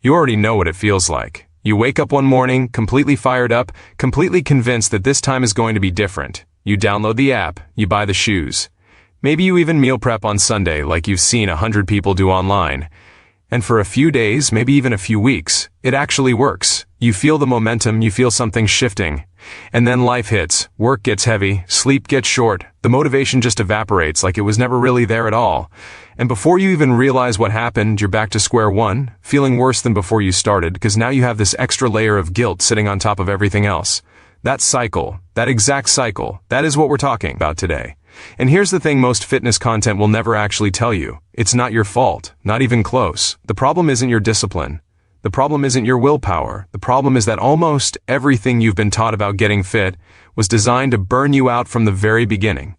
You already know what it feels like. You wake up one morning, completely fired up, completely convinced that this time is going to be different. You download the app, you buy the shoes. Maybe you even meal prep on Sunday like you've seen 100 people do online. And for a few days, maybe even a few weeks, it actually works. You feel the momentum, you feel something shifting. And then life hits, work gets heavy, sleep gets short, the motivation just evaporates like it was never really there at all. And before you even realize what happened, you're back to square one, feeling worse than before you started because now you have this extra layer of guilt sitting on top of everything else. That cycle, that exact cycle, that is what we're talking about today. And here's the thing most fitness content will never actually tell you. It's not your fault, not even close. The problem isn't your discipline. The problem isn't your willpower. The problem is that almost everything you've been taught about getting fit was designed to burn you out from the very beginning.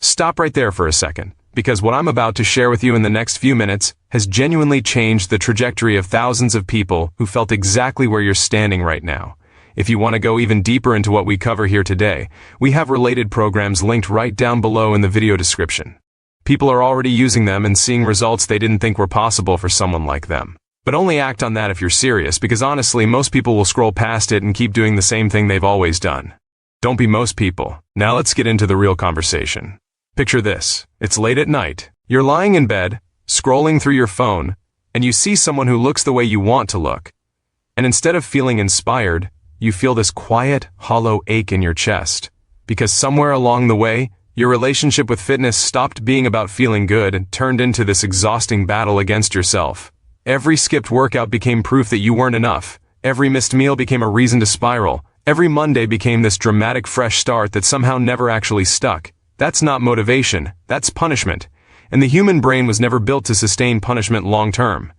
Stop right there for a second, because what I'm about to share with you in the next few minutes has genuinely changed the trajectory of thousands of people who felt exactly where you're standing right now. If you want to go even deeper into what we cover here today, we have related programs linked right down below in the video description. People are already using them and seeing results they didn't think were possible for someone like them. But only act on that if you're serious, because honestly, most people will scroll past it and keep doing the same thing they've always done. Don't be most people. Now let's get into the real conversation. Picture this. It's late at night. You're lying in bed, scrolling through your phone, and you see someone who looks the way you want to look. And instead of feeling inspired, you feel this quiet, hollow ache in your chest. Because somewhere along the way, your relationship with fitness stopped being about feeling good and turned into this exhausting battle against yourself. Every skipped workout became proof that you weren't enough. Every missed meal became a reason to spiral. Every Monday became this dramatic fresh start that somehow never actually stuck. That's not motivation, that's punishment. And the human brain was never built to sustain punishment long term.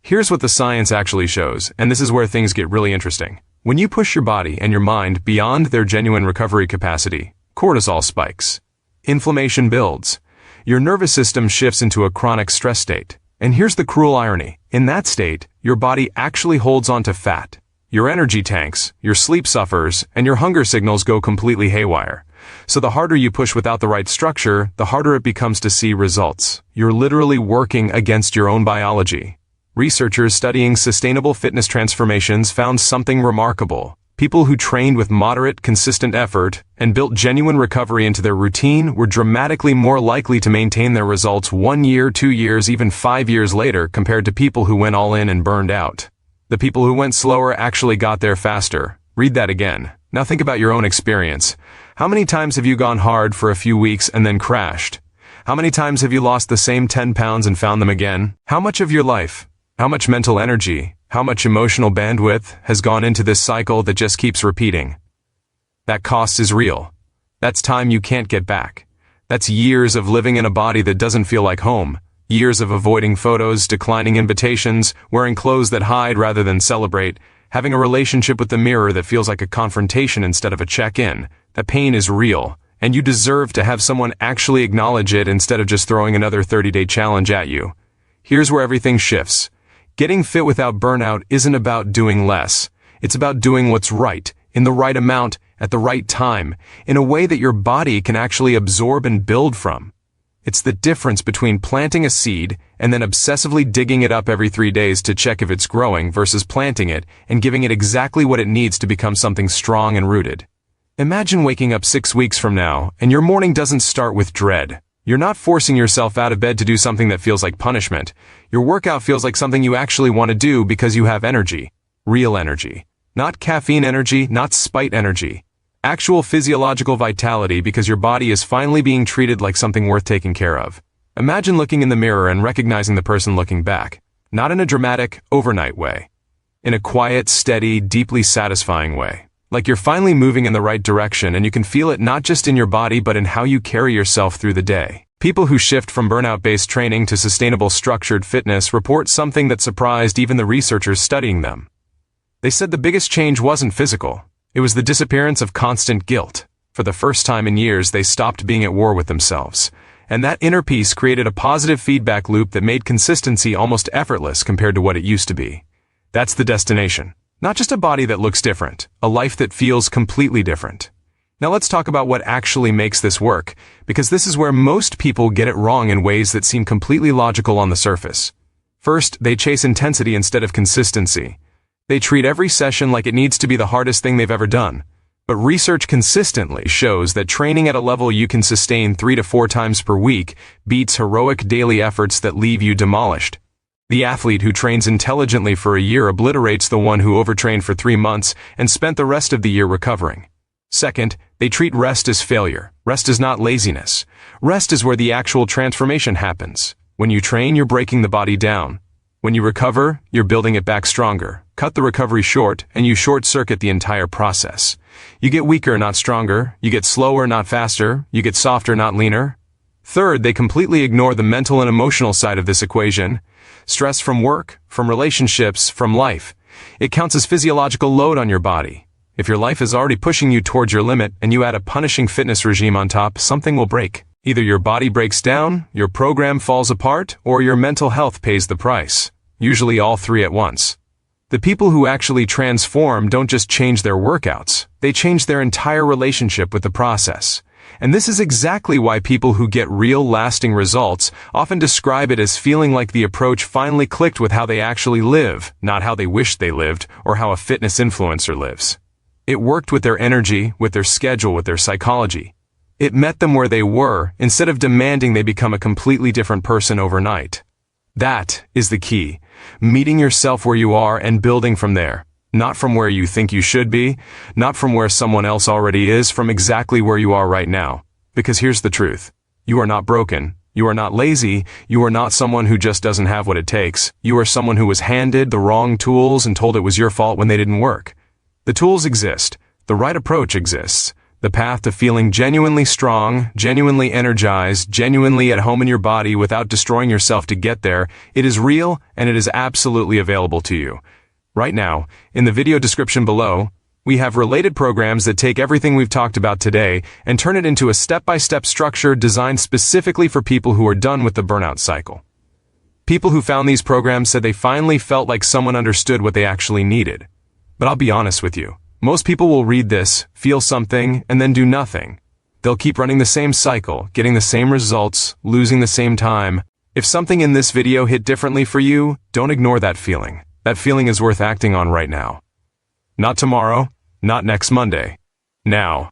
Here's what the science actually shows, and this is where things get really interesting. When you push your body and your mind beyond their genuine recovery capacity, cortisol spikes. Inflammation builds. Your nervous system shifts into a chronic stress state. And here's the cruel irony. In that state, your body actually holds onto fat. Your energy tanks, your sleep suffers, and your hunger signals go completely haywire. So the harder you push without the right structure, the harder it becomes to see results. You're literally working against your own biology. Researchers studying sustainable fitness transformations found something remarkable. People who trained with moderate, consistent effort and built genuine recovery into their routine were dramatically more likely to maintain their results 1 year, 2 years, even 5 years later compared to people who went all in and burned out. The people who went slower actually got there faster. Read that again. Now think about your own experience. How many times have you gone hard for a few weeks and then crashed? How many times have you lost the same 10 pounds and found them again? How much of your life, how much mental energy, how much emotional bandwidth has gone into this cycle that just keeps repeating? That cost is real. That's time you can't get back. That's years of living in a body that doesn't feel like home. Years of avoiding photos, declining invitations, wearing clothes that hide rather than celebrate, having a relationship with the mirror that feels like a confrontation instead of a check-in. That pain is real, and you deserve to have someone actually acknowledge it instead of just throwing another 30-day challenge at you. Here's where everything shifts. Getting fit without burnout isn't about doing less. It's about doing what's right, in the right amount, at the right time, in a way that your body can actually absorb and build from. It's the difference between planting a seed and then obsessively digging it up every 3 days to check if it's growing versus planting it and giving it exactly what it needs to become something strong and rooted. Imagine waking up 6 weeks from now and your morning doesn't start with dread. You're not forcing yourself out of bed to do something that feels like punishment. Your workout feels like something you actually want to do because you have energy. Real energy. Not caffeine energy, not spite energy. Actual physiological vitality because your body is finally being treated like something worth taking care of. Imagine looking in the mirror and recognizing the person looking back. Not in a dramatic, overnight way. In a quiet, steady, deeply satisfying way. Like you're finally moving in the right direction and you can feel it not just in your body but in how you carry yourself through the day. People who shift from burnout-based training to sustainable structured fitness report something that surprised even the researchers studying them. They said the biggest change wasn't physical. It was the disappearance of constant guilt. For the first time in years, they stopped being at war with themselves. And that inner peace created a positive feedback loop that made consistency almost effortless compared to what it used to be. That's the destination. Not just a body that looks different, a life that feels completely different. Now let's talk about what actually makes this work, because this is where most people get it wrong in ways that seem completely logical on the surface. First, they chase intensity instead of consistency. They treat every session like it needs to be the hardest thing they've ever done. But research consistently shows that training at a level you can sustain 3 to 4 times per week beats heroic daily efforts that leave you demolished. The athlete who trains intelligently for a year obliterates the one who overtrained for 3 months and spent the rest of the year recovering. Second, they treat rest as failure. Rest is not laziness. Rest is where the actual transformation happens. When you train, you're breaking the body down. When you recover, you're building it back stronger. Cut the recovery short, and you short-circuit the entire process. You get weaker, not stronger. You get slower, not faster. You get softer, not leaner. Third, they completely ignore the mental and emotional side of this equation. Stress from work, from relationships, from life. It counts as physiological load on your body. If your life is already pushing you towards your limit and you add a punishing fitness regime on top, something will break. Either your body breaks down, your program falls apart, or your mental health pays the price. Usually all three at once. The people who actually transform don't just change their workouts, they change their entire relationship with the process. And this is exactly why people who get real lasting results often describe it as feeling like the approach finally clicked with how they actually live, not how they wish they lived, or how a fitness influencer lives. It worked with their energy, with their schedule, with their psychology. It met them where they were, instead of demanding they become a completely different person overnight. That is the key. Meeting yourself where you are and building from there. Not from where you think you should be, not from where someone else already is, from exactly where you are right now. Because here's the truth. You are not broken. You are not lazy. You are not someone who just doesn't have what it takes. You are someone who was handed the wrong tools and told it was your fault when they didn't work. The tools exist. The right approach exists. The path to feeling genuinely strong, genuinely energized, genuinely at home in your body without destroying yourself to get there, it is real and it is absolutely available to you. Right now, in the video description below, we have related programs that take everything we've talked about today and turn it into a step-by-step structure designed specifically for people who are done with the burnout cycle. People who found these programs said they finally felt like someone understood what they actually needed. But I'll be honest with you. Most people will read this, feel something, and then do nothing. They'll keep running the same cycle, getting the same results, losing the same time. If something in this video hit differently for you, don't ignore that feeling. That feeling is worth acting on right now. Not tomorrow, not next Monday. Now.